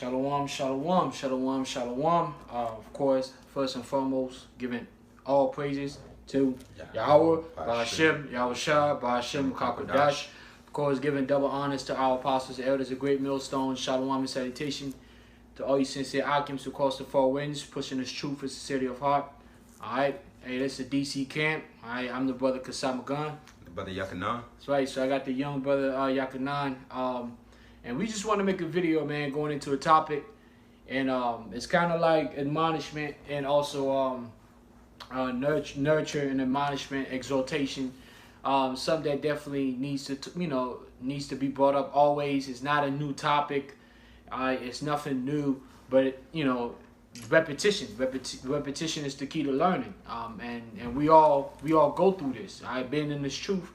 Shalom, shalom, shalom, shalom. Of course, first and foremost, giving all praises to Yahweh, Ba'ashem, Yahushua, Ba'ashem, Kakadash. Of course, giving double honors to our apostles, elders, a great millstone. Shalom and salutation to all you sincere Akims who cross the four winds, pushing this truth with sincerity of heart. All right, hey, this is DC camp. All right, I'm the brother Kasamagan. The brother Yakanan. That's right. So I got the young brother Yakanan. And we just want to make a video, man, going into a topic. And it's kind of like admonishment and also nurture and admonishment, exhortation. Something that definitely needs to be brought up always. It's not a new topic. It's nothing new, but repetition. Repetition is the key to learning. And we all go through this. I've been in this truth.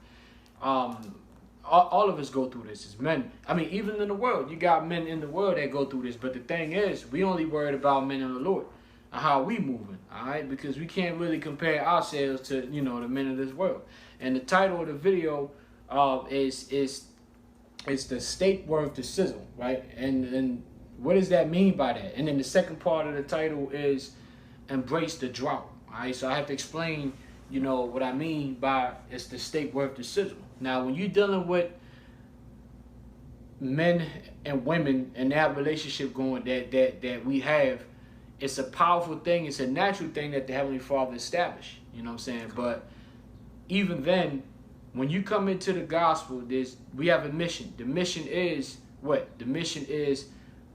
All of us go through this as men. I mean, even in the world, you got men in the world that go through this. But the thing is, we only worried about men in the Lord, how we moving, all right? Because we can't really compare ourselves to, the men of this world. And the title of the video is the state worth the sizzle, right? And what does that mean by that? And then the second part of the title is embrace the drought, all right? So I have to explain, what I mean by it's the state worth the sizzle. Now, when you're dealing with men and women and that relationship going that we have, it's a powerful thing. It's a natural thing that the Heavenly Father established. You know what I'm saying? But even then, when you come into the gospel, we have a mission. The mission is what? The mission is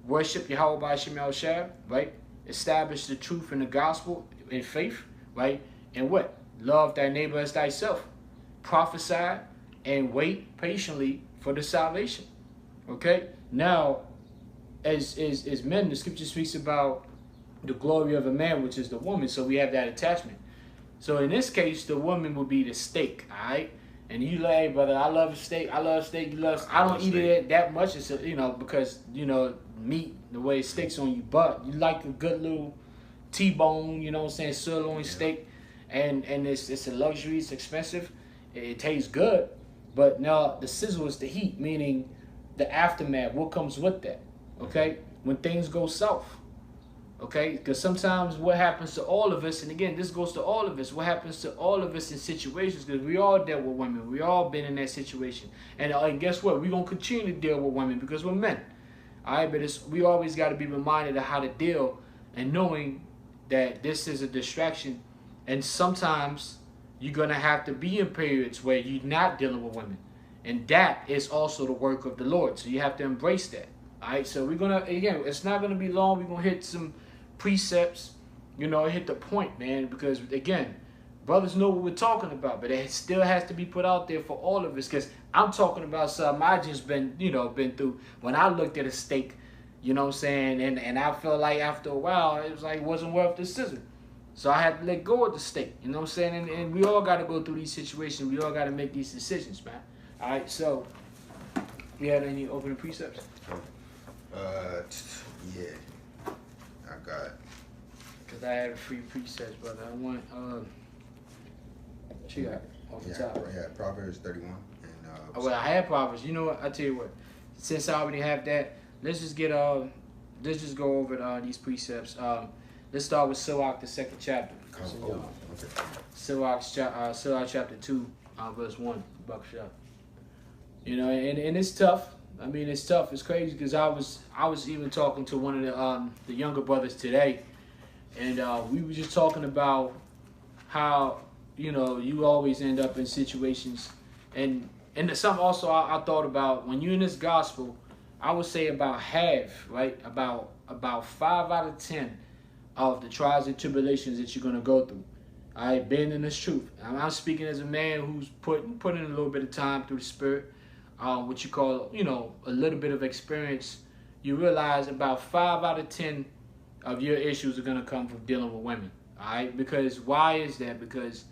worship Yahweh by Shem Yahushua, right? Establish the truth in the gospel in faith, right? And what? Love thy neighbor as thyself. Prophesy and wait patiently for the salvation. Okay? Now, as men, the scripture speaks about the glory of a man, which is the woman, so we have that attachment. So in this case, the woman would be the steak, all right? And you like, hey, brother, I love steak, I love steak, you love, I don't eat it that much, it's, because, meat, the way it sticks on you, but you like a good little T-bone, sirloin steak, and it's a luxury, it's expensive, it tastes good. But now the sizzle is the heat, meaning the aftermath, what comes with that, okay? When things go south, okay? Because sometimes what happens to all of us, and again, this goes to all of us, what happens to all of us in situations, because we all dealt with women, we all been in that situation. And guess what? We're going to continue to deal with women because we're men, all right? But we always got to be reminded of how to deal and knowing that this is a distraction. And sometimes you're going to have to be in periods where you're not dealing with women. And that is also the work of the Lord. So you have to embrace that. All right. So we're going to, again, it's not going to be long. We're going to hit some precepts, hit the point, man. Because, again, brothers know what we're talking about. But it still has to be put out there for all of us. Because I'm talking about something I just been through. When I looked at a steak, and I felt like after a while, it was like it wasn't worth the sizzle. So I had to let go of the steak, And we all got to go through these situations. We all got to make these decisions, man. All right, so you had any opening precepts? Yeah, I got. Because I had a free precepts, brother. I want, what you got off the top? Yeah, Proverbs 31. And, well, I had Proverbs. You know what? I tell you what. Since I already have that, let's just go over these precepts. Let's start with Sirach, the second chapter. Sirach chapter 2, verse 1. Buckshot. And it's tough. I mean, it's tough. It's crazy because I was even talking to one of the younger brothers today, and we were just talking about how you always end up in situations, and something also I thought about when you're in this gospel. I would say about half, right? About 5 out of 10. Of the trials and tribulations that you're going to go through. I've been in this truth. I'm speaking as a man who's put in a little bit of time through the Spirit, what you call, a little bit of experience. You realize about 5 out of 10 of your issues are going to come from dealing with women. All right? Because why is that? Because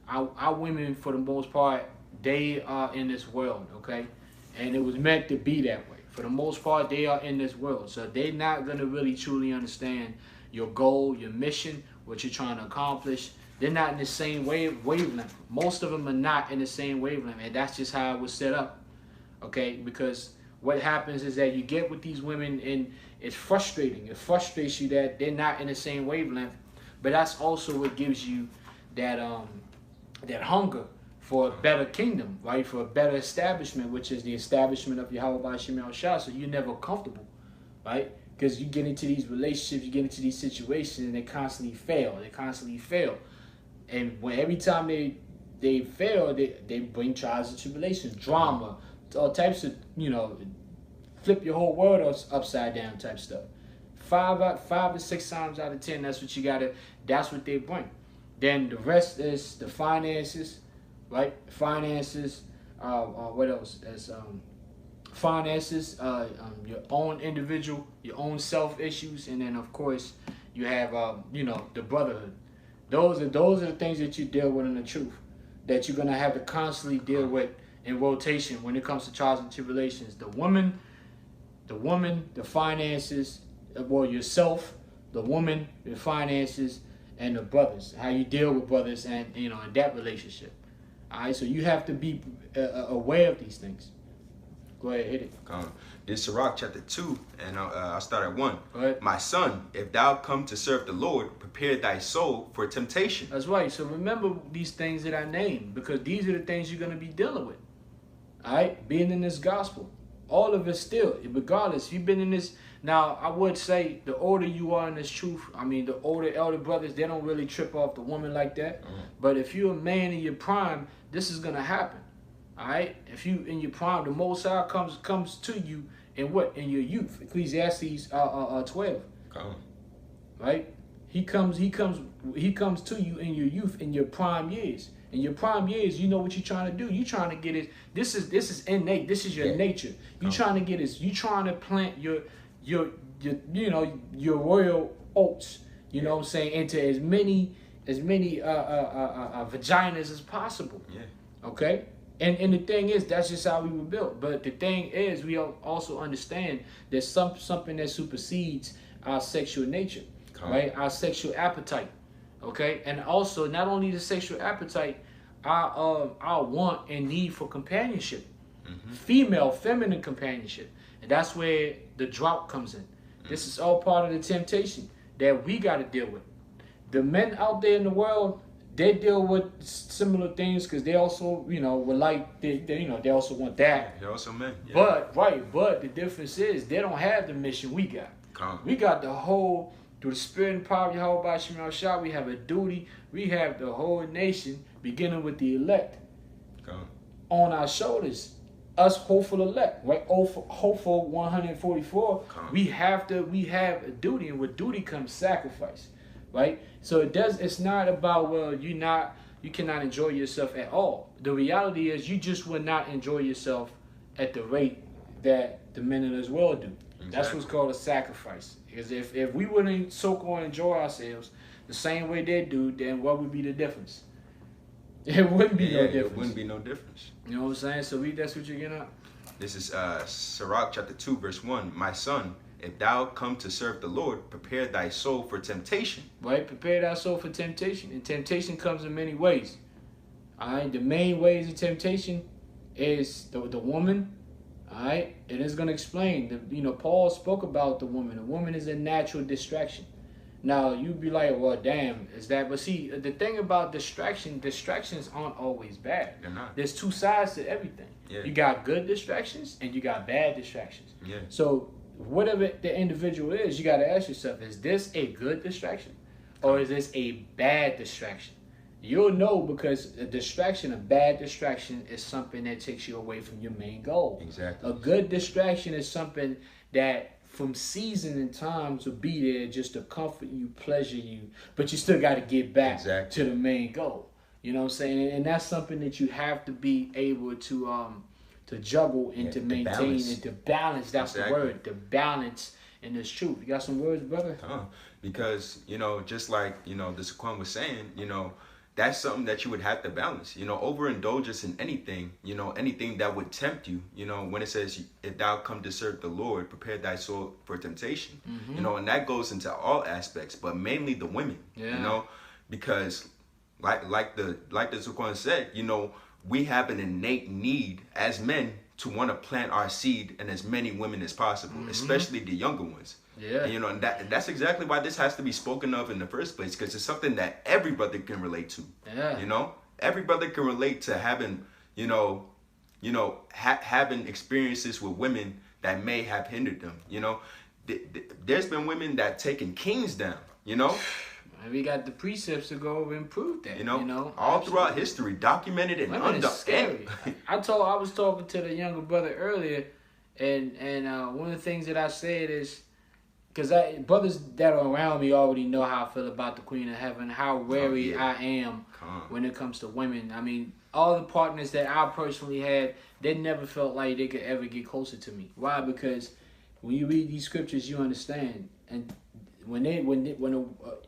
our women, for the most part, they are in this world, okay? And it was meant to be that way. For the most part, they are in this world. So they're not going to really truly understand your goal, your mission, what you're trying to accomplish. They're not in the same wavelength. Most of them are not in the same wavelength, and that's just how it was set up, okay? Because what happens is that you get with these women, and it's frustrating. It frustrates you that they're not in the same wavelength. But that's also what gives you that that hunger for a better kingdom, right? For a better establishment, which is the establishment of Yahweh Shem Shah. So you're never comfortable, right? Because you get into these relationships, you get into these situations, and they constantly fail. They constantly fail. And when every time they fail, they bring trials and tribulations, drama, all types of, flip your whole world upside down type stuff. 5 or 6 times out of 10, that's what they bring. Then the rest is the finances, right? Finances, what else? As finances, your own individual, your own self issues, and then of course you have the brotherhood. Those are the things that you deal with in the truth, that you're gonna have to constantly deal with in rotation when it comes to trials and tribulations. The woman, the finances, well, yourself, the woman, the finances, and the brothers. How you deal with brothers and in that relationship. All right, so you have to be aware of these things. Go ahead, hit it. This is Sirach chapter 2, and I'll start at 1. Go ahead. My son, if thou come to serve the Lord, prepare thy soul for temptation. That's right. So remember these things that I named, because these are the things you're going to be dealing with. All right, being in this gospel, all of it still, regardless. You've been in this. Now, I would say the older you are in this truth, the older elder brothers, they don't really trip off the woman like that. But if you're a man in your prime, this is going to happen. All right, if you in your prime, the Most High comes to you in what? In your youth. Ecclesiastes 12. Right? He comes to you in your youth, in your prime years. In your prime years, you know what you're trying to do. You're trying to get it. This is innate. This is your nature. You're trying to get it. You're trying to plant your royal oats. You know what I'm saying, into as many vaginas as possible. Yeah. Okay. And the thing is, that's just how we were built. But the thing is, we also understand there's something that supersedes our sexual nature, right? Our sexual appetite, okay? And also, not only the sexual appetite, our want and need for companionship, feminine companionship. And that's where the drought comes in. This is all part of the temptation that we got to deal with. The men out there in the world, they deal with similar things because they also, would like, they also want that. They're also men. Yeah. But the difference is they don't have the mission we got. We got the whole, through the spirit and power of Yahweh Shem Shah, we have a duty. We have the whole nation, beginning with the elect, on our shoulders. Us hopeful elect, right? Hopeful 144. We have a duty, and with duty comes sacrifice. Right? So it's not about, you cannot enjoy yourself at all. The reality is you just will not enjoy yourself at the rate that the men in this world do. Exactly. That's what's called a sacrifice. Because if we wouldn't so-called enjoy ourselves the same way they do, then what would be the difference? It wouldn't be no difference. It wouldn't be no difference. You know what I'm saying? So that's what you're getting at. This is Sirach chapter 2, verse 1. My son, if thou come to serve the Lord, prepare thy soul for temptation. Right? Prepare thy soul for temptation. And temptation comes in many ways. All right? The main ways of temptation is the woman. All right? And it's going to explain. Paul spoke about the woman. The woman is a natural distraction. Now, you'd be like, well, damn, is that? But see, the thing about distractions aren't always bad. They're not. There's two sides to everything. Yeah. You got good distractions and you got bad distractions. Yeah. So, whatever the individual is, you got to ask yourself, is this a good distraction or is this a bad distraction? You'll know, because a bad distraction is something that takes you away from your main goal. Exactly. A good distraction is something that from season and times will be there just to comfort you, pleasure you, but you still got to get back to the main goal. You know what I'm saying? And that's something that you have to be able to juggle and to maintain and to balance. That's the word, the balance in this truth. You got some words, brother? Because, just like, the Saquon was saying, that's something that you would have to balance. Overindulgence in anything, anything that would tempt you, when it says, if thou come to serve the Lord, prepare thy soul for temptation. And that goes into all aspects, but mainly the women, because like the Saquon said, we have an innate need as men to want to plant our seed in as many women as possible, especially the younger ones. Yeah. And, you know, and that's exactly why this has to be spoken of in the first place, because it's something that every brother can relate to. Yeah. You know, every brother can relate to having, having experiences with women that may have hindered them. You know, there's been women that taken kings down. You know. And we got the precepts to go over and prove that. You know all throughout history, documented and women is scary. I was talking to the younger brother earlier, and one of the things that I said is, because brothers that are around me already know how I feel about the Queen of Heaven, how wary I am when it comes to women. I mean, all the partners that I personally had, they never felt like they could ever get closer to me. Why? Because when you read these scriptures, you understand. And when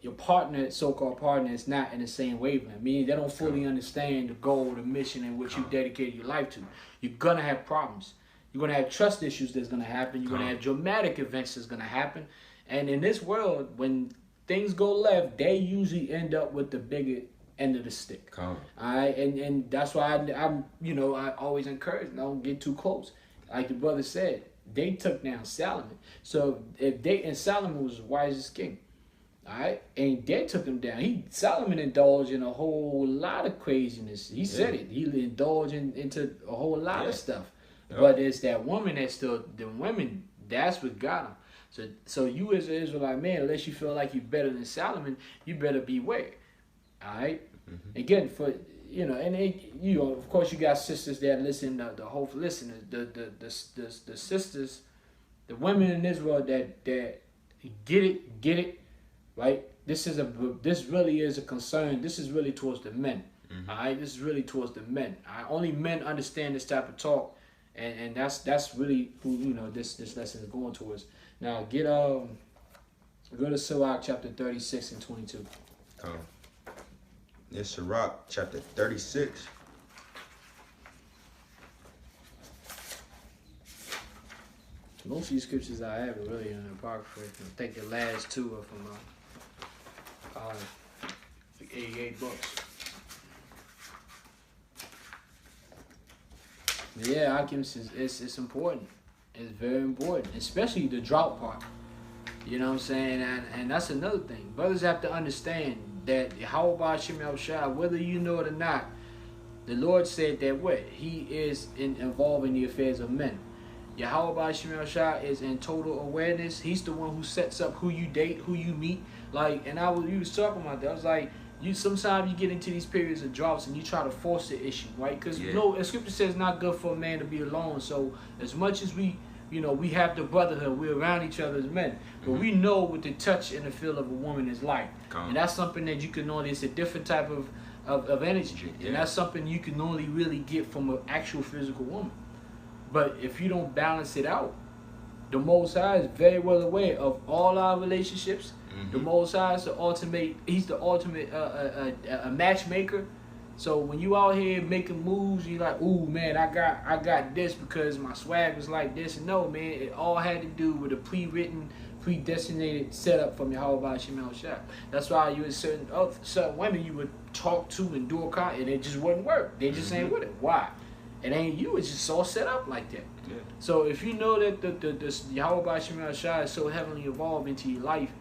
your partner, so-called partner, is not in the same wavelength, meaning they don't fully understand the goal, the mission in which you dedicated your life to, you're gonna have problems. You're gonna have trust issues that's gonna happen. You're gonna have dramatic events that's gonna happen. And in this world, when things go left, they usually end up with the bigger end of the stick. All right, and that's why I always encourage, don't get too close. Like the brother said, they took down Solomon. So and Solomon was the wisest king. All right, and they took him down. Solomon indulged in a whole lot of craziness. He said it. He indulged into a whole lot of stuff. Yep. But it's that woman that's what got him. So you as an Israelite man, unless you feel like you're better than Solomon, you better beware. All right. Mm-hmm. Again, of course, you got sisters that listen. The sisters, the women in Israel that get it, right? This really is a concern. This is really towards the men. Mm-hmm. All right, this is really towards the men. Only men understand this type of talk, and that's really who this lesson is going towards. Now go to Sirach chapter 36 and 22. It's Sirach chapter 36. Most of these scriptures I have are really in the Apocrypha. I think the last two are from 88 books. Yeah, alchemy it's important. It's very important, especially the drought part. You know what I'm saying? And that's another thing. Brothers have to understand that Yahweh Shem Shai, whether you know it or not, the Lord said that He is involved in the affairs of men. Yahweh Shem Shai is in total awareness. He's the one who sets up who you date, who you meet. You was talking about that. I was like, sometimes you get into these periods of droughts and you try to force the issue, right? Because the scripture says it's not good for a man to be alone. So as much as we have the brotherhood, we're around each other as men. But we know what the touch and the feel of a woman is like. And that's something that you can only, it's a different type of energy. Yeah. And that's something you can only really get from an actual physical woman. But if you don't balance it out, the Most High is very well aware of all our relationships. Mm-hmm. The Most High is He's the ultimate a matchmaker. So when you out here making moves, you like, ooh man, I got this because my swag was like this. And no, man, it all had to do with a pre-written, predestinated setup from Yahweh Shem Shai. That's why you had certain women you would talk to and do and it just wouldn't work. They just ain't with it. Why? It ain't you. It's just all set up like that. Yeah. So if you know that the Yahweh Shem Shai is so heavily involved into your life,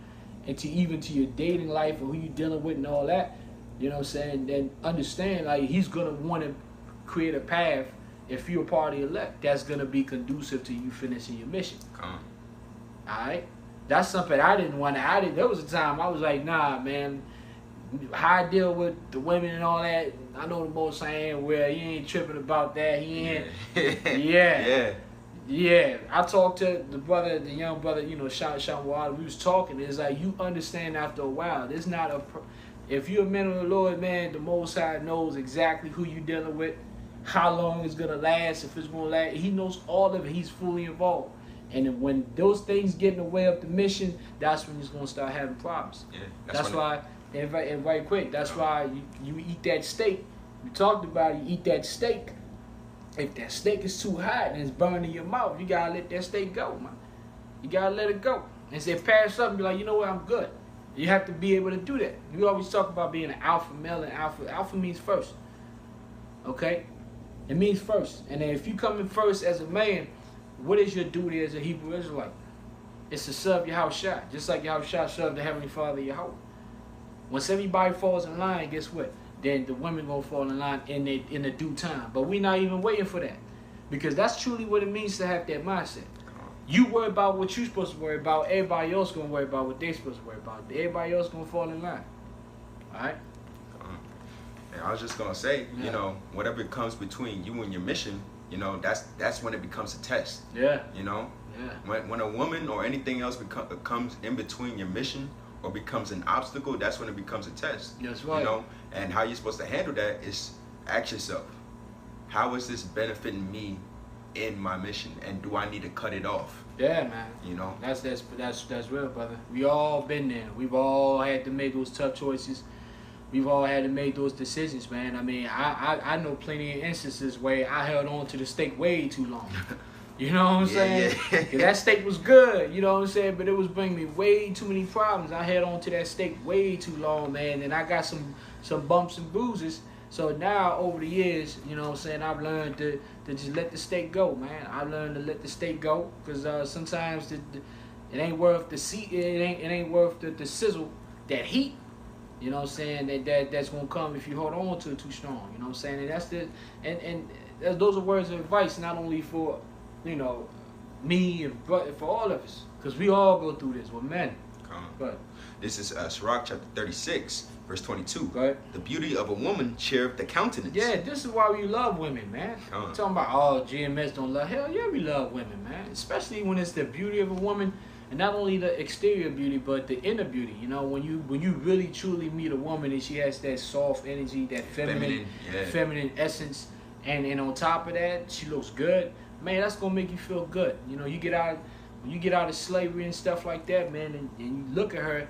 and even to your dating life or who you dealing with and all that, you know what I'm saying, then understand, like, He's going to want to create a path, if you're a part of the elect, that's going to be conducive to you finishing your mission. All right? That's something I didn't want to, there was a time I was like, nah, man, how I deal with the women and all that, I know the Most saying, well, he ain't tripping about that, he ain't, yeah. I talked to the young brother, Sean Wilder, we was talking, it's like, you understand after a while, there's not if you're a man of the Lord, man, the Most High knows exactly who you're dealing with, how long it's going to last, if it's going to last. He knows all of it. He's fully involved. And when those things get in the way of the mission, that's when he's going to start having problems. Yeah, that's why, and right quick, that's why you eat that steak. We talked about it, you eat that steak. If that steak is too hot and it's burning your mouth, you got to let that steak go, man. You got to let it go. And say, pass up and be like, you know what, I'm good. You have to be able to do that. We always talk about being an alpha male, and alpha means first. Okay? It means first. And then if you come in first as a man, what is your duty as a Hebrew Israelite? It's to serve your house shot. Just like your house shot serve the Heavenly Father your house. Once everybody falls in line, guess what? Then the women gonna fall in line in the due time. But we not even waiting for that. Because that's truly what it means to have that mindset. You worry about what you're supposed to worry about. Everybody else gonna worry about what they're supposed to worry about. Everybody else gonna fall in line. Alright? And I was just gonna say, you know, whatever comes between you and your mission, you know, that's when it becomes a test. Yeah. You know? Yeah. When a woman or anything else comes in between your mission or becomes an obstacle, that's when it becomes a test. That's right. You know? And how you're supposed to handle that is ask yourself, how is this benefiting me in my mission, and do I need to cut it off? Yeah, man. You know? That's real, brother. We all been there. We've all had to make those tough choices. We've all had to make those decisions, man. I mean, I know plenty of instances where I held on to the steak way too long. You know what I'm saying? Yeah. That steak was good, you know what I'm saying? But it was bringing me way too many problems. I held on to that steak way too long, man. And I got some bumps and bruises. So now, over the years, you know what I'm saying, I've learned to just let the steak go, man. I learned to let the steak go because sometimes it ain't worth the it ain't worth the sizzle, that heat. You know what I'm saying? That's gonna come if you hold on to it too strong. You know what I'm saying? And that's those are words of advice, not only for, you know, me but for all of us, because we all go through this. We're men. But this is Sirach chapter 36, verse 22. Go ahead. The beauty of a woman cheereth the countenance. Yeah, this is why we love women, man. Talking about, oh, GMS don't love. Hell yeah, we love women, man. Especially when it's the beauty of a woman. And not only the exterior beauty, but the inner beauty. You know, when you really truly meet a woman and she has that soft energy, that feminine essence, and on top of that, she looks good. Man, that's gonna make you feel good. You know, when you get out of slavery and stuff like that, man, and you look at her,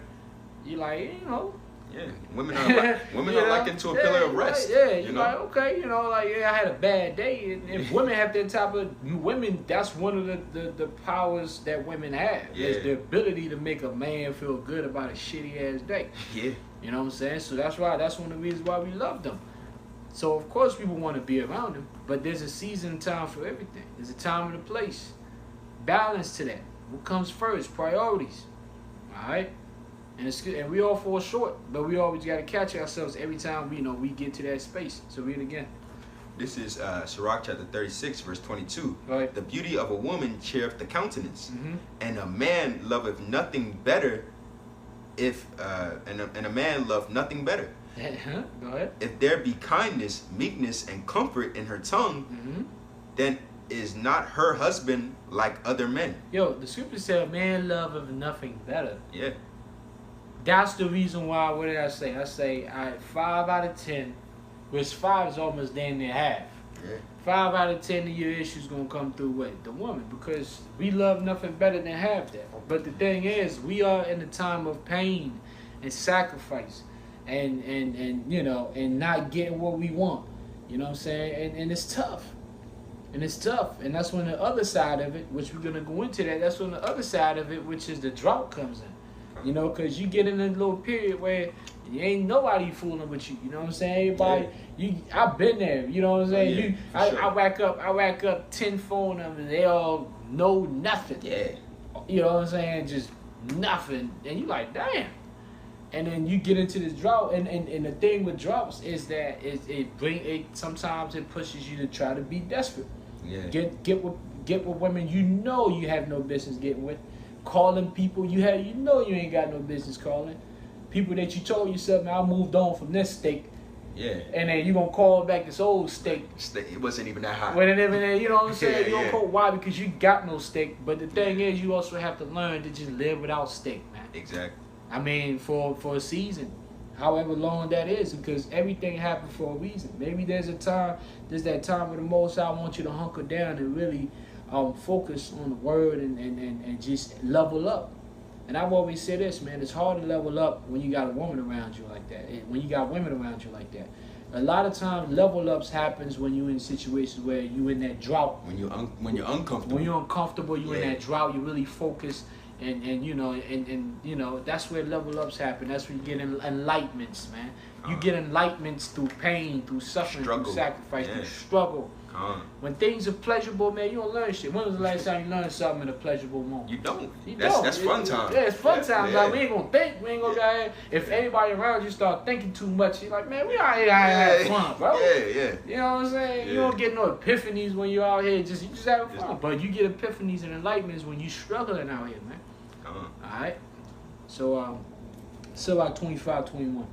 you're like, you know. Yeah, women are likened to a pillar of rest. Right, yeah, you're like, okay, you know, like, yeah, I had a bad day. And if women have that type of women, that's one of the powers that women have. Yeah. Is the ability to make a man feel good about a shitty ass day. Yeah. You know what I'm saying? So that's one of the reasons why we love them. So of course people want to be around them, but there's a season and time for everything. There's a time and a place. Balance to that. What comes first? Priorities. All right. And we all fall short, but we always got to catch ourselves every time we get to that space. So read it again. This is Sirach chapter 36, verse 22. Right. The beauty of a woman cheereth the countenance, and a man loveth nothing better. And a man loveth nothing better. Go ahead. If there be kindness, meekness, and comfort in her tongue, then is not her husband like other men. Yo, the scripture said, "Man loveth nothing better." Yeah. That's the reason why. What did I say? I say 5 out of 10, which 5 is almost damn near half. Yeah. 5 out of 10 of your issues gonna come through with the woman, because we love nothing better than have that. But the thing is, we are in a time of pain and sacrifice, and not getting what we want. You know what I'm saying? And it's tough. And it's tough. And that's when the other side of it, which we're gonna go into that's when the other side of it, which is the drought, comes in. You know, because you get in a little period where you ain't nobody fooling with you. You know what I'm saying? Everybody, I've been there. You know what I'm saying? I rack up 10 phone numbers. They all know nothing. Yeah. You know what I'm saying? Just nothing. And you like, damn. And then you get into this drought. And the thing with droughts is that sometimes it pushes you to try to be desperate. Yeah. Get with women you have no business getting with. Calling people you ain't got no business calling. People that you told yourself, man, I moved on from this steak. Yeah. And then you gonna call back this old steak. It wasn't even that hot. You know what I'm saying? Yeah, you don't call why? Because you got no steak. But the thing is, you also have to learn to just live without steak, man. Exactly. I mean, for a season, however long that is, because everything happened for a reason. Maybe there's that time where the Most High wants you to hunker down and really focus on the word and just level up. And I've always said this, man, it's hard to level up when you got a woman around you like that. When you got women around you like that. A lot of times level ups happens when you're in situations where you're in that drought. When you're uncomfortable. When you're uncomfortable, you're in that drought, you're really focused, and that's where level ups happen. That's where you get enlightenments, man. You get enlightenments through pain, through suffering, through sacrifice, through struggle. When things are pleasurable, man, you don't learn shit. When was the last time you learned something in a pleasurable moment? You don't. You That's fun time. Yeah, it's fun time. Yeah. Like, we ain't gonna think. We ain't gonna if anybody around you start thinking too much, you're like, man, we out here having fun, bro. Yeah. You know what I'm saying? You don't get no epiphanies when you're out here. You just having fun. But you get epiphanies and enlightenments when you struggling out here, man. All right. So still like 25, 21.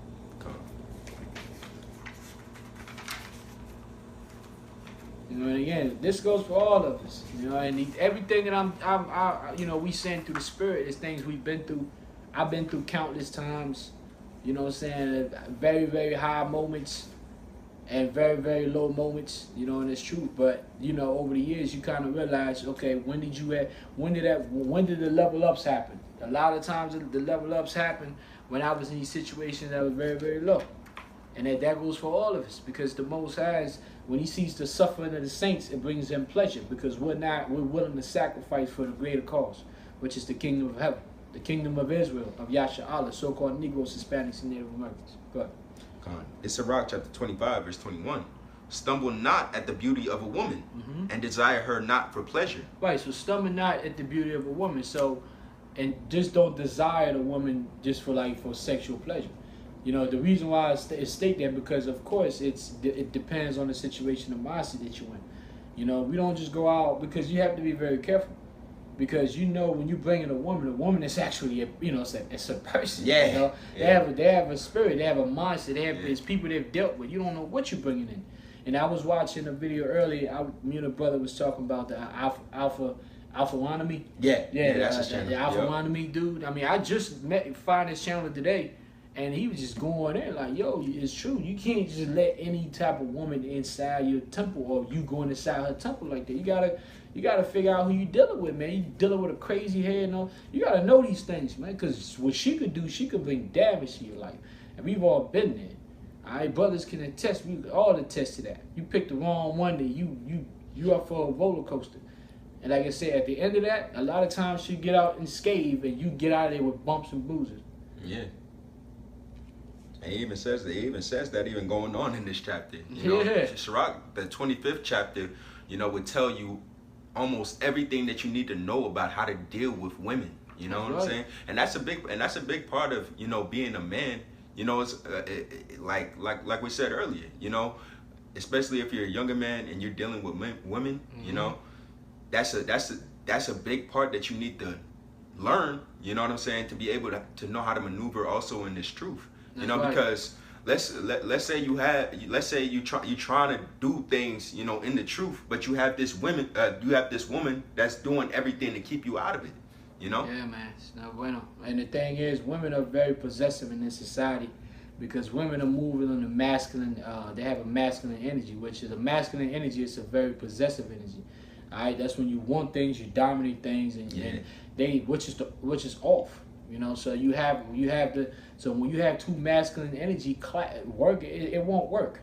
You know, and again, this goes for all of us. You know, and everything that you know, we send through the spirit is things we've been through. I've been through countless times. You know what I'm saying? Very, very high moments and very, very low moments. You know, and it's true. But you know, over the years, you kind of realize, okay, when did the level ups happen? A lot of times, the level ups happen when I was in these situations that were very, very low. And that goes for all of us, because the Most High, when He sees the suffering of the saints, it brings them pleasure, because we're willing to sacrifice for the greater cause, which is the kingdom of heaven, the kingdom of Israel, of Yasha Allah, so-called Negroes, Hispanics, and Native Americans. Go ahead. It's Sirach chapter 25, verse 21. Stumble not at the beauty of a woman, and desire her not for pleasure. Right, so stumble not at the beauty of a woman. So, and just don't desire the woman just for sexual pleasure. You know, the reason why it's state there, because of course it depends on the situation of mindset that you're in. You know, we don't just go out, because you have to be very careful, because you know, when you bring in a woman is actually it's a person. Yeah. You know, they have a spirit, they have a mindset, it's people they've dealt with. You don't know what you're bringing in. And I was watching a video earlier. Me and a brother was talking about the Alpha-onomy. Yeah, that's his channel. The Alpha-onomy dude. I mean, I just find his channel today. And he was just going in like, yo, it's true. You can't just let any type of woman inside your temple, or you going inside her temple like that. You gotta figure out who you dealing with, man. You dealing with a crazy head and all. You gotta know these things, man. Because what she could do, she could bring damage to your life. And we've all been there. All right, brothers can attest. We all attest to that. You picked the wrong one, that you up for a roller coaster. And like I said, at the end of that, a lot of times she get out unscathed, and you get out of there with bumps and bruises. Yeah. It even says that even going on in this chapter. You know, Sirach, the 25th chapter, you know, would tell you almost everything that you need to know about how to deal with women. You know what I'm saying? And that's a big part of, you know, being a man. You know, it's like we said earlier. You know, especially if you're a younger man and you're dealing with women. You know, that's a big part that you need to learn. You know what I'm saying? To be able to know how to maneuver also in this truth. You know, because let's say you're trying to do things, you know, in the truth, but you have this woman that's doing everything to keep you out of it. You know? Yeah, man. It's not bueno. And the thing is, women are very possessive in this society, because women are moving on the masculine. They have a masculine energy, which is a masculine energy. It's a very possessive energy. All right, that's when you want things, you dominate things, and which is off. You know, so so when you have too masculine energy it won't work.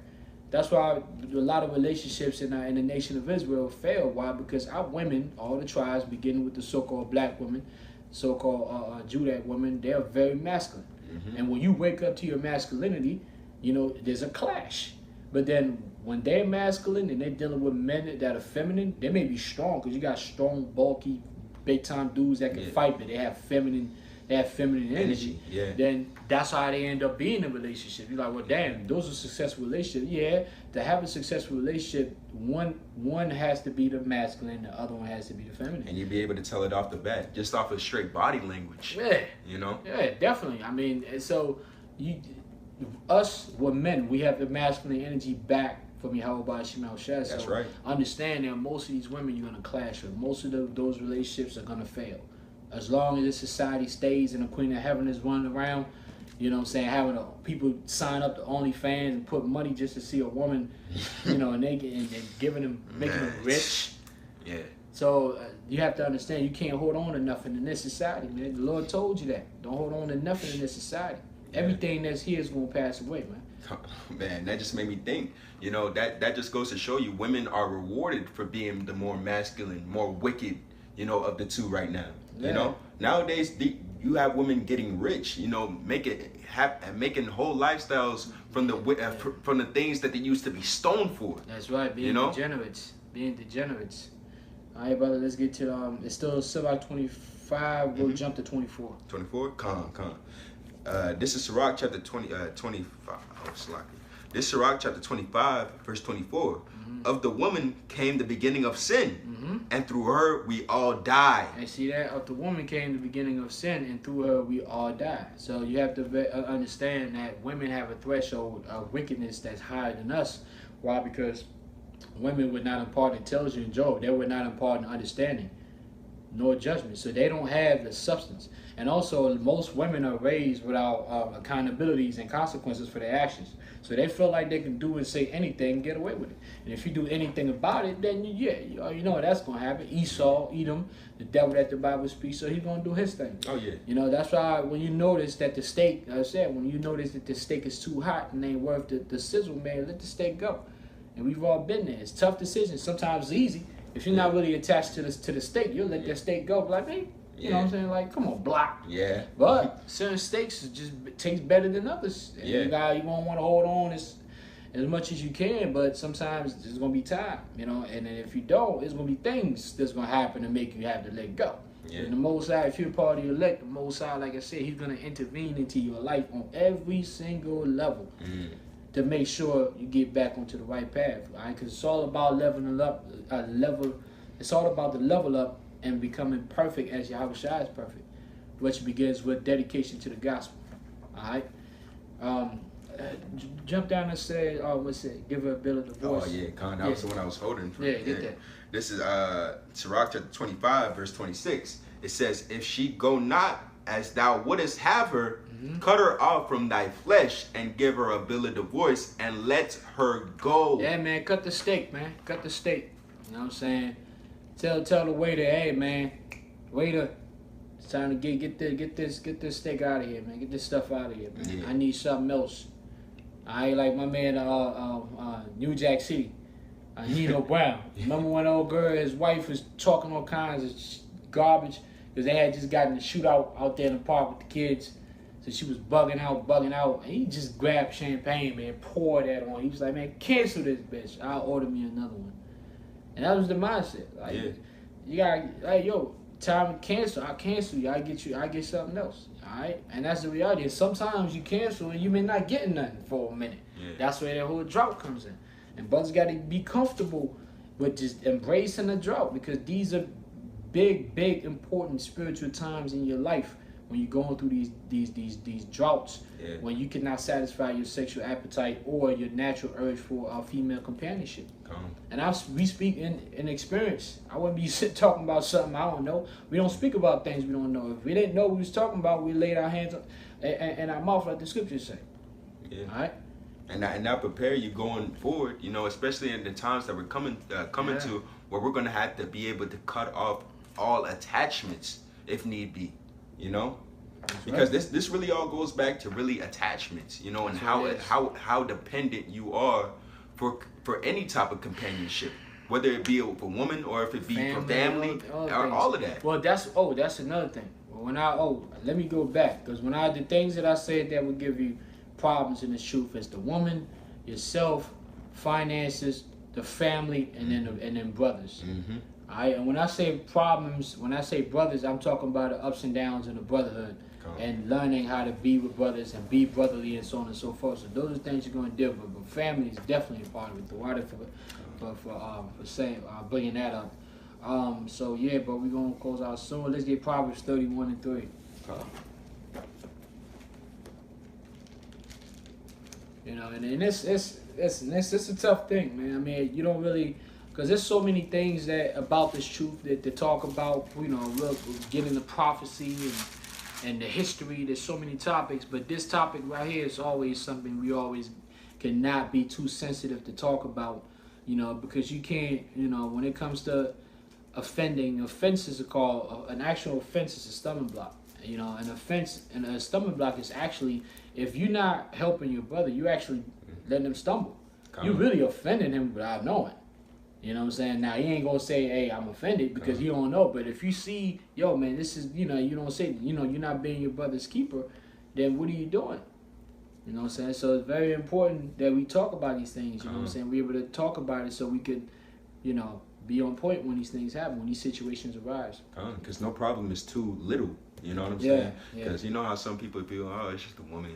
That's why a lot of relationships in the nation of Israel fail. Why? Because our women, all the tribes, beginning with the so-called black women, so-called Judah women, they are very masculine. And when you wake up to your masculinity, you know, there's a clash. But then when they're masculine and they're dealing with men that are feminine, they may be strong, because you got strong, bulky, big-time dudes that can fight, but they have feminine energy. Then that's how they end up being in a relationship. You're like, well, damn, those are successful relationships. Yeah, to have a successful relationship, one has to be the masculine, the other one has to be the feminine. And you be able to tell it off the bat, just off of straight body language. Yeah. You know? Yeah, definitely. I mean, so us, we're men, we have the masculine energy back from Yahweh Shemal Shah. That's right. Understand that most of these women you're going to clash with. Most of those relationships are going to fail. As long as this society stays and the Queen of Heaven is running around, you know what I'm saying, having people sign up to OnlyFans and put money just to see a woman, you know, and giving them, making them rich. Yeah. So you have to understand, you can't hold on to nothing in this society, man. The Lord told you that. Don't hold on to nothing in this society. Everything that's here is going to pass away, man. Man, that just made me think. You know, that just goes to show you, women are rewarded for being the more masculine, more wicked, you know, of the two right now. You know, nowadays you have women getting rich, you know, making whole lifestyles from the things that they used to be stoned for. That's right, being degenerates. All right, brother, let's get to it's still about 25. We'll jump to 24. 24? Come. This is Sirach chapter 25. Oh, slack. This is Sirach chapter 25, verse 24. Of the woman came the beginning of sin, and through her we all die. And see that? Of the woman came the beginning of sin, and through her we all die. So you have to understand that women have a threshold of wickedness that's higher than us. Why? Because women would not impart intelligence and joy. They would not impart understanding nor judgment. So they don't have the substance. And also, most women are raised without accountabilities and consequences for their actions. So they feel like they can do and say anything and get away with it. And if you do anything about it, then you know that's going to happen. Esau, Edom, the devil that the Bible speaks, so he's going to do his thing. Oh, yeah. You know, that's why when you notice that the steak, like I said, when you notice that the steak is too hot and ain't worth the sizzle, man, let the steak go. And we've all been there. It's tough decisions. Sometimes it's easy. If you're not really attached to the steak, you'll let that steak go. Like, hey, you know what I'm saying? Like, come on, block. Yeah. But certain steaks just taste better than others. And you won't want to hold on as much as you can, but sometimes there's going to be time, you know. And then if you don't, there's going to be things that's going to happen to make you have to let go. Yeah. And the Most High, if you're part of your elect, the Most High, like I said, he's going to intervene into your life on every single level. To make sure you get back onto the right path, right? Because it's all about leveling up, It's all about the level up and becoming perfect as Yahweh Shai is perfect, which begins with dedication to the gospel. All right. Jump down and say, what's it? Give her a bill of divorce. Oh yeah, that was the one I was holding. Get that. This is Sirach chapter 25, verse 26. It says, "If she go not as thou wouldest have her, cut her off from thy flesh and give her a bill of divorce and let her go." Yeah, man, cut the steak, man. Cut the steak. You know what I'm saying? Tell the waiter, hey, man, waiter, it's time to get this steak out of here, man. Get this stuff out of here, man. Yeah. I need something else. I ain't like my man, New Jack City, Nino Brown. Remember when old girl, his wife was talking all kinds of garbage because they had just gotten a shootout out there in the park with the kids. So she was bugging out. And he just grabbed champagne, man, poured that on. He was like, man, cancel this bitch. I'll order me another one. And that was the mindset. Like, you gotta, like, yo, time to cancel. I'll cancel you. I get something else. All right? And that's the reality. And sometimes you cancel and you may not get nothing for a minute. Yeah. That's where that whole drought comes in. And brothers got to be comfortable with just embracing the drought, because these are big, important spiritual times in your life when you're going through these droughts, when you cannot satisfy your sexual appetite or your natural urge for female companionship. And we speak in experience. I wouldn't be talking about something I don't know. We don't speak about things we don't know. If we didn't know what we was talking about, we laid our hands up and our mouth, like the scriptures say. Yeah. All right. And that prepare you going forward, you know, especially in the times that we're coming to, where we're gonna have to be able to cut off all attachments if need be, you know, because this really all goes back to really attachments, you know, and how dependent you are for any type of companionship, whether it be for woman or if it be for family or all of that. Well, that's another thing. Let me go back, because the things that I said that would give you problems in the truth is the woman, yourself, finances, the family, and then brothers. All right, and when I say problems, when I say brothers, I'm talking about the ups and downs in the brotherhood and learning how to be with brothers and be brotherly and so on and so forth. So those are things you're going to deal with. But family is definitely a part of it. The water for saying bringing that up. So yeah, but we're gonna close out soon. Let's get Proverbs 31:3. You know, and it's a tough thing, man. I mean, you don't really, because there's so many things about this truth that to talk about. You know, getting the prophecy and the history. There's so many topics, but this topic right here is always something we always cannot be too sensitive to talk about. You know, because you can't. You know, when it comes to offenses are called an actual offense is a stumbling block. You know, an offense and a stumbling block is actually, if you're not helping your brother, you actually letting him stumble. You really offending him without knowing. You know what I'm saying? Now, he ain't going to say, hey, I'm offended, because he don't know. But if you see, yo, man, this is, you don't say, you're not being your brother's keeper, then what are you doing? You know what I'm saying? So it's very important that we talk about these things, you know what I'm saying? We're able to talk about it so we could, be on point when these things happen, when these situations arise. Because no problem is too little, you know what I'm saying? Because you know how some people feel, oh, it's just a woman,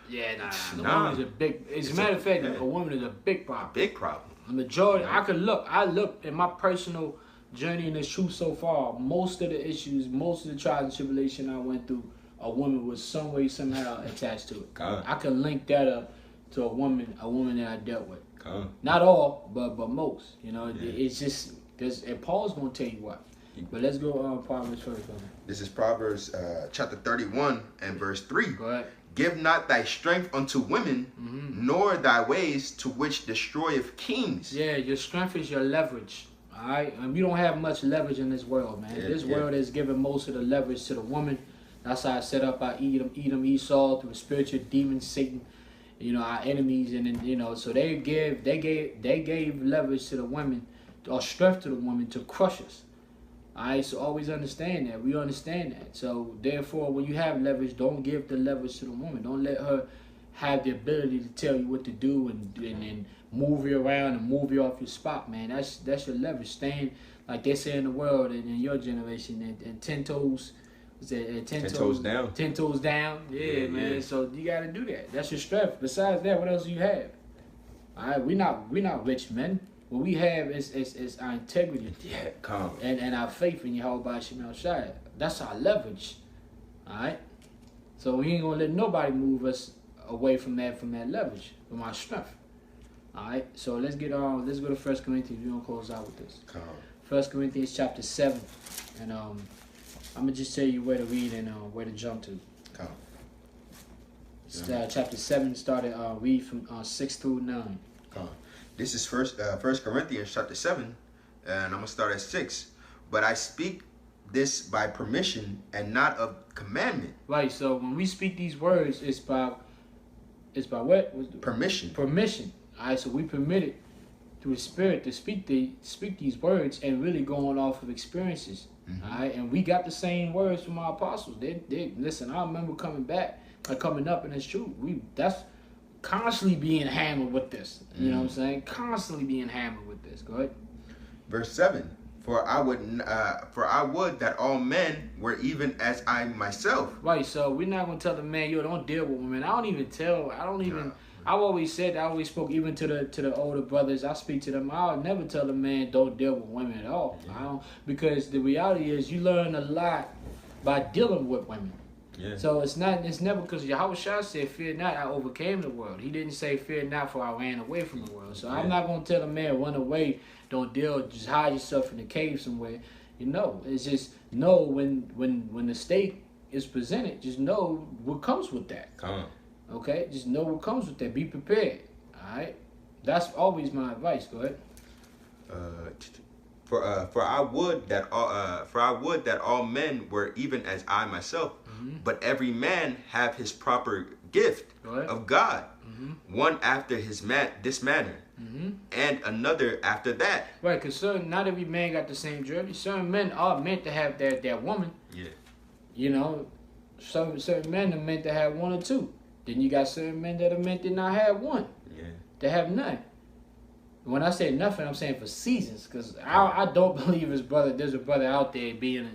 Yeah, the woman is a big, as a matter of fact, a woman is a big problem. Big problem. The majority, I look in my personal journey in this truth so far, most of the issues, most of the trials and tribulation I went through, a woman was some way, somehow attached to it. I can link that up to a woman that I dealt with. Not all, but most. It's just, and Paul's going to tell you what. But let's go on Proverbs first. This is Proverbs chapter 31 and verse 3. Go ahead. Give not thy strength unto women, nor thy ways to which destroyeth kings. Yeah, your strength is your leverage. All right? And we don't have much leverage in this world, man. This world is giving most of the leverage to the woman. That's how I set up our Edom, Esau, through the spiritual demon, Satan, our enemies. And then, so they gave leverage to the women, or strength to the women to crush us. Alright, so always understand that. We understand that. So therefore, when you have leverage, don't give the leverage to the woman. Don't let her have the ability to tell you what to do and move you around and move you off your spot, man. That's your leverage. Staying, like they say in the world and in your generation, and 10 toes. Is that 10 toes down? 10 toes down. Yeah, man. Yeah. So you got to do that. That's your strength. Besides that, what else do you have? Alright, we're not rich men. What we have is our integrity, and our faith in Yahweh Shemel Shai. That's our leverage, all right. So we ain't gonna let nobody move us away from that leverage, from our strength, all right. So let's get on. Let's go to 1 Corinthians. We're gonna close out with this. 1 Corinthians chapter 7, and I'm gonna just tell you where to read and where to jump to. Chapter 7 started. Read from 6 through 9. This is First Corinthians chapter 7, and I'm gonna start at 6. But I speak this by permission and not of commandment. Right. So when we speak these words, it's by what? Permission. Permission. All right. So we permitted through the Spirit to speak these words, and really going off of experiences. All right. And we got the same words from our apostles. They listen. I remember coming up, and it's true. That's constantly being hammered with this. You know what I'm saying? Constantly being hammered with this. Go ahead. Verse 7. For I would that all men were even as I myself. Right, so we're not gonna tell the man, yo, don't deal with women. I've always said, I always spoke even to the older brothers. I speak to them. I'll never tell the man don't deal with women at all. Because the reality is you learn a lot by dealing with women. Yeah. So it's never because Yahweh Shah said, fear not, I overcame the world. He didn't say, fear not, for I ran away from the world. So I'm not going to tell a man, run away, don't deal, just hide yourself in a cave somewhere. It's just know when the state is presented, just know what comes with that. Come on. Okay? Just know what comes with that. Be prepared. All right? That's always my advice. Go ahead. For I would that all men were even as I myself, but every man have his proper gift of God, one after this manner, and another after that. Right, because not every man got the same journey. Certain men are meant to have that woman. Yeah. Certain men are meant to have one or two. Then you got certain men that are meant to not have one. Yeah. To have none. When I say nothing, I'm saying for seasons, because I don't believe there's a brother out there being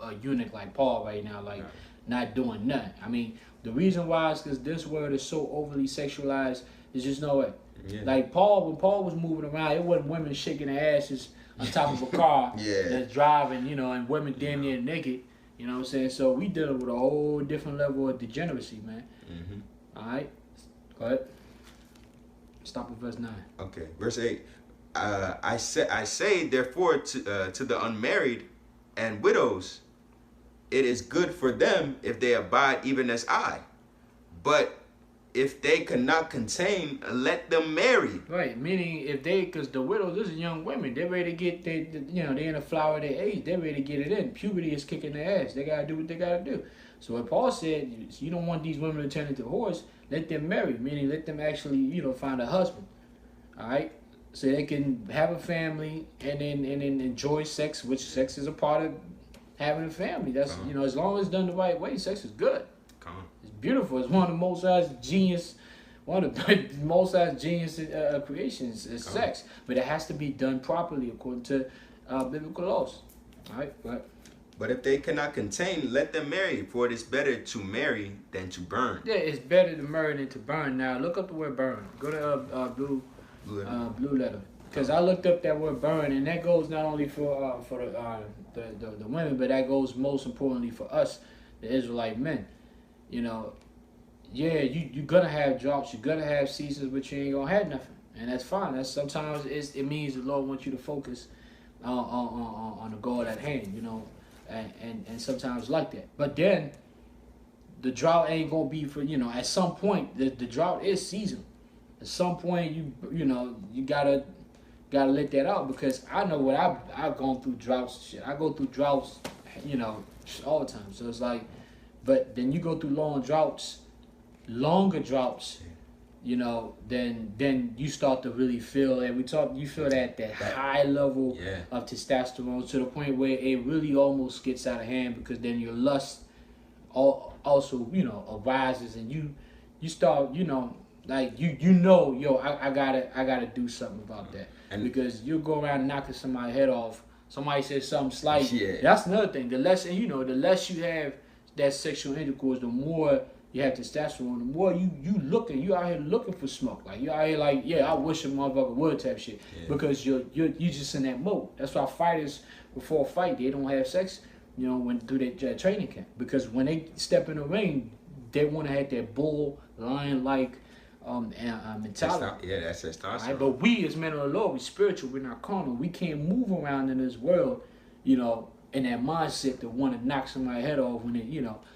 a eunuch like Paul right now, like not doing nothing. I mean, the reason why is because this world is so overly sexualized. There's just no way. Yeah. Like when Paul was moving around, it wasn't women shaking their asses on top of a car that's driving, and women damn near naked. You know what I'm saying? So we dealing with a whole different level of degeneracy, man. All right, go ahead. Stop at verse 9. Okay, verse 8. I say therefore to the unmarried and widows, it is good for them if they abide even as I. But if they cannot contain, let them marry. Right, meaning because the widows, this is young women, they're ready to get, they're in the flower of their age, they're ready to get it in. Puberty is kicking their ass. They got to do what they got to do. So what Paul said, you don't want these women to turn into whores, let them marry, meaning let them actually, find a husband. All right? so they can have a family and then enjoy sex, which sex is a part of having a family. That's as long as it's done the right way, sex is good. It's beautiful. It's one of the most genius. One of the most genius creations is sex, but it has to be done properly according to biblical laws. All right, but if they cannot contain, let them marry, for it is better to marry than to burn. Yeah, it's better to marry than to burn. Now look up the word burn. Go to blue letter, because I looked up that word burn, and that goes not only for the women, but that goes most importantly for us, the Israelite men. Yeah, you're gonna have drops, you're gonna have seasons, but you ain't gonna have nothing, and that's fine. That's sometimes it means the Lord wants you to focus on the goal at hand, and sometimes like that. But then the drought ain't gonna be for at some point the drought is seasonal. At some point you gotta let that out, because I know what I've gone through droughts. Shit, I go through droughts, all the time. So it's like, but then you go through longer droughts, then you start to really feel, and you feel that high level of testosterone, to the point where it really almost gets out of hand, because then your lust also arises, and you start like I gotta do something about that, because you go around knocking somebody's head off. Somebody says something slight. That's another thing. The less you have that sexual intercourse, the more you have testosterone, the more you out here looking for smoke. Like you out here like, I wish a motherfucker would type shit. Because you're just in that mode. That's why fighters before a fight, they don't have sex, when through their training camp. Because when they step in the ring, they want to have that bull lion like mentality. That's testosterone. Right? But we as men of the Lord, we spiritual, we're not carnal. We can't move around in this world, in that mindset to want to knock somebody's head off when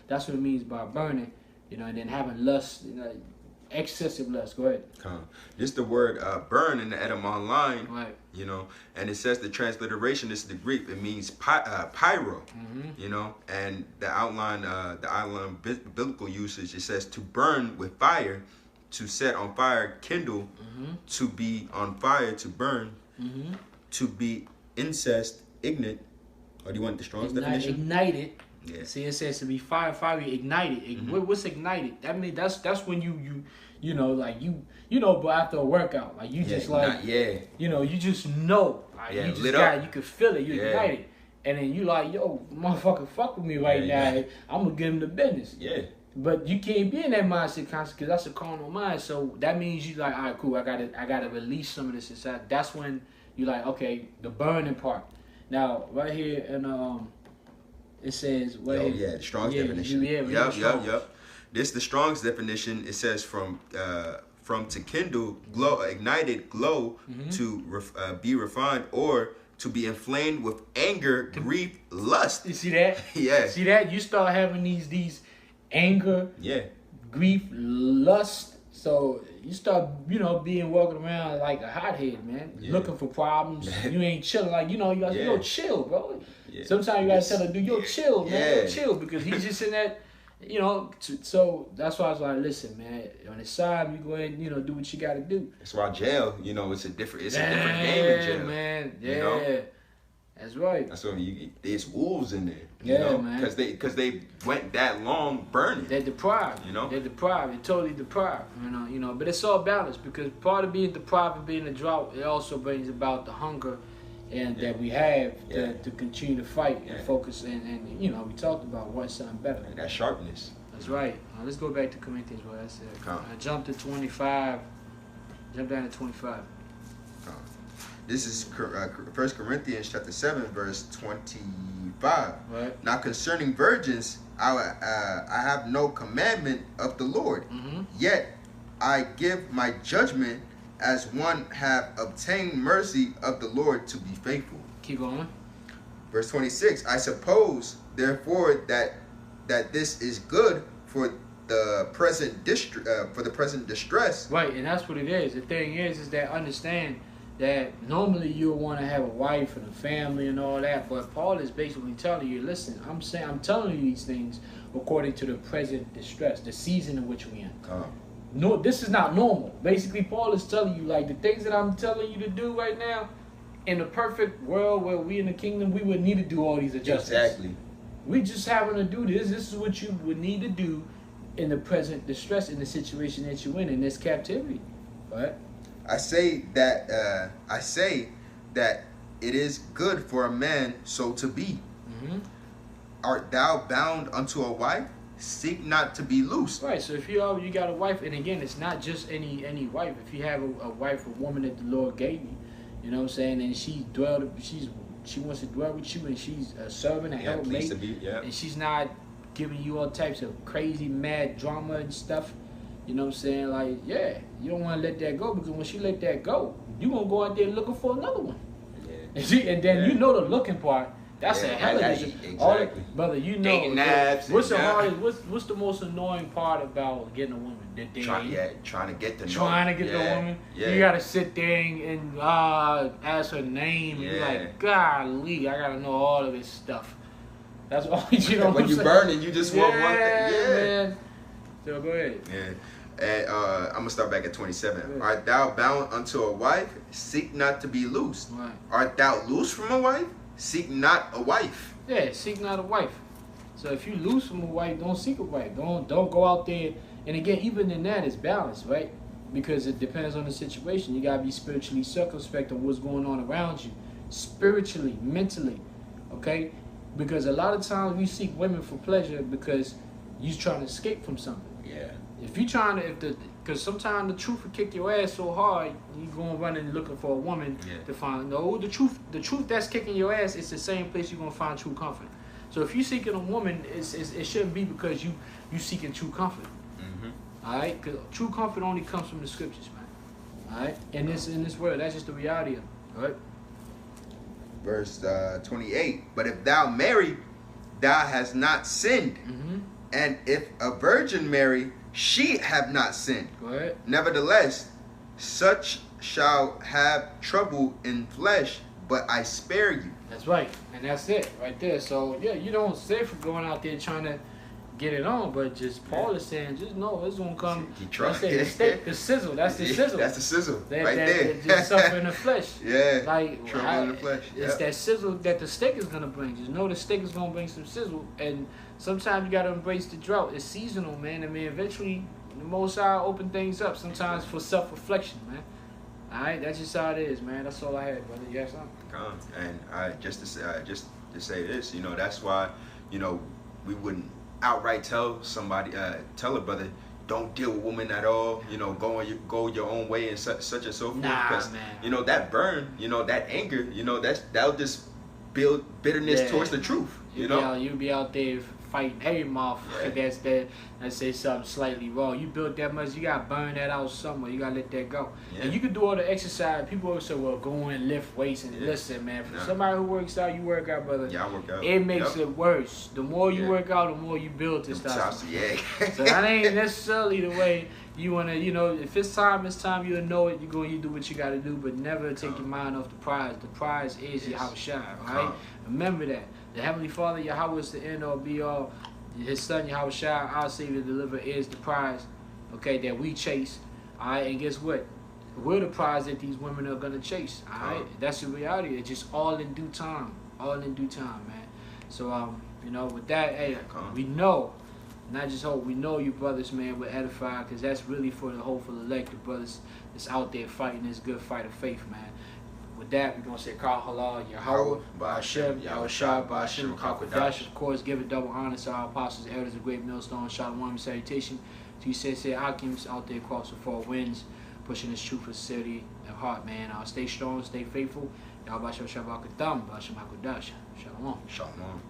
that's what it means by burning. And then having lust, excessive lust. Go ahead. This is the word burn in the Edom Online. Right. And it says the transliteration, this is the Greek, it means pyro. And the outline biblical usage, it says to burn with fire, to set on fire, kindle, to be on fire, to burn, to be incest, ignite. Or do you want the Strong's definition? Ignited. Yeah. See, it says to be fire, ignited. What's ignited? That mean that's when but after a workout, like you just like, you just know, like you just you can feel it, you ignited, and then you like, yo, motherfucker, fuck with me right now. I'm gonna give him the business. Yeah. But you can't be in that mindset constantly, because that's a carnal mind. So that means you like, all right, cool. I gotta release some of this inside. That's when you like, okay, the burning part. Now right here in it says, the Strong's definition. Yep. This the Strong's definition. It says from to kindle, glow, ignited, glow, to be refined, or to be inflamed with anger, grief, lust. You see that? Yeah. See that? You start having these anger, grief, lust. So you start, being walking around like a hothead, man. Looking for problems. You ain't chilling. Like, you gotta chill, bro. Yeah. Sometimes you gotta tell him, dude, chill, man. Chill, because he's just in that, so that's why I was like, listen, man, on the side, you go ahead and, do what you gotta do. That's why jail, it's a different game in jail. Man. Yeah. That's right. That's why there's wolves in there. Man. Because they went that long burning. They're deprived. They're deprived. They're totally deprived. But it's all balanced, because part of being deprived and being in a drought, it also brings about the hunger and that we have to continue to fight and focus and we talked about wanting something better. And that sharpness. That's right. Let's go back to Corinthians, what I said. I jumped to 25. Jump down to 25. This is 1 Corinthians chapter 7, verse 25. Right. Now concerning virgins, I have no commandment of the Lord. Yet I give my judgment as one have obtained mercy of the Lord to be faithful. Keep going. Verse 26. I suppose, therefore, that this is good for the present distress. Right, and that's what it is. The thing is that understand that normally you'll want to have a wife and a family and all that, but Paul is basically telling you, listen, I'm telling you these things according to the present distress, the season in which we're in. no, this is not normal. Basically, Paul is telling you, like, the things that I'm telling you to do right now, in a perfect world where we in the kingdom, we would need to do all these adjustments. Exactly. We just having to do this. This is what you would need to do in the present distress, in the situation that you're in this captivity. Right? I say that it is good for a man so to be. Mm-hmm. Art thou bound unto a wife? Seek not to be loosed. Right. So if you got a wife, and again, it's not just any wife. If you have a wife, a woman that the Lord gave you, you know what I'm saying, and she wants to dwell with you, and she's a servant, a helpmate, and she's not giving you all types of crazy, mad drama and stuff. You know what I'm saying? Like, yeah, you don't want to let that go, because when she let that go, you gonna go out there looking for another one. Yeah. And then you know the looking part. That's a hell of a exactly. Brother, you know. What's the hardest? What's the most annoying part about getting a woman? Trying to get the woman. Yeah. You gotta sit there and ask her name. And be like, golly, I gotta know all of this stuff. That's all you know. When you burning, you just want one thing. Yeah, man. So go ahead. Yeah. And I'm gonna start back at 27. Yeah. Art thou bound unto a wife? Seek not to be loosed. Right. Art thou loose from a wife? Seek not a wife. Yeah, seek not a wife. So if you loose from a wife, don't seek a wife. Don't go out there. And again, even in that, it's balanced, right? Because it depends on the situation. You gotta be spiritually circumspect on what's going on around you, spiritually, mentally, okay? Because a lot of times we seek women for pleasure because you're trying to escape from something. Yeah. If you trying to, because sometimes the truth will kick your ass so hard, you going running looking for a woman to find. No, the truth that's kicking your ass is the same place you're gonna find true comfort. So if you're seeking a woman, it shouldn't be because you seeking true comfort. Mm-hmm. All right, because true comfort only comes from the scriptures, man. All right, in this world, that's just the reality of it. All right. Verse 28. But if thou marry, thou hast not sinned. Mm-hmm. And if a virgin marry, she have not sinned. Go ahead. Nevertheless, such shall have trouble in flesh, but I spare you. That's right. And that's it right there. So, yeah, you don't say for going out there trying to get it on, but just Paul is saying, just know it's going to come. The sizzle. That's the sizzle. That's the sizzle. Right there. Just suffer in the flesh. Yeah. Like, trouble in the flesh. It's that sizzle that the steak is going to bring. Just know the steak is going to bring some sizzle. And sometimes you got to embrace the drought. It's seasonal, man. I mean, eventually, the Most High open things up. Sometimes for self-reflection, man. All right, that's just how it is, man. That's all I had, brother. You have something? And just to say this, you know, that's why, you know, we wouldn't outright tell a brother, don't deal with women at all. You know, go your own way and such and so forth. Because man. You know that burn, you know that anger, you know that'll just build bitterness towards the truth. You'll be out there fighting every motherfucker that say something slightly wrong. You built that much, you gotta burn that out somewhere. You gotta let that go. Yeah. And you can do all the exercise. People always say, well, go and lift weights and listen, man. For somebody who works out, you work out, brother. Yeah, I work out. It makes it worse. The more you work out, the more you build testosterone. Yeah. So that ain't necessarily the way you wanna, you know, if it's time, you know it, you do what you gotta do, but never take your mind off the prize. The prize is Yahushua, right? Remember that. The Heavenly Father, Yahweh, is the end all be all. His Son, Yahushua, our Savior, deliver, is the prize, okay, that we chase. All right, and guess what? We're the prize that these women are going to chase. All right, that's the reality. It's just all in due time. All in due time, man. So, you know, with that, hey, we know, not just hope, we know you brothers, man, will edify, because that's really for the hopeful elect, the brothers that's out there fighting this good fight of faith, man. With that, we're going to say, Kal Halal, Yahweh, Ba'ashem, Yahushua, Ba'ashem, Kakwadash. Of course, give a double honor to our apostles, elders of Great Millstone, Shalom and salutation to you, Sensei Akims out there across the four winds, pushing this truth for sincerity and heart, man. Stay strong, stay faithful. Yahweh Ba'ashem, Shabbat Katam, Ba'ashem Hakodash. Shalom. Shalom.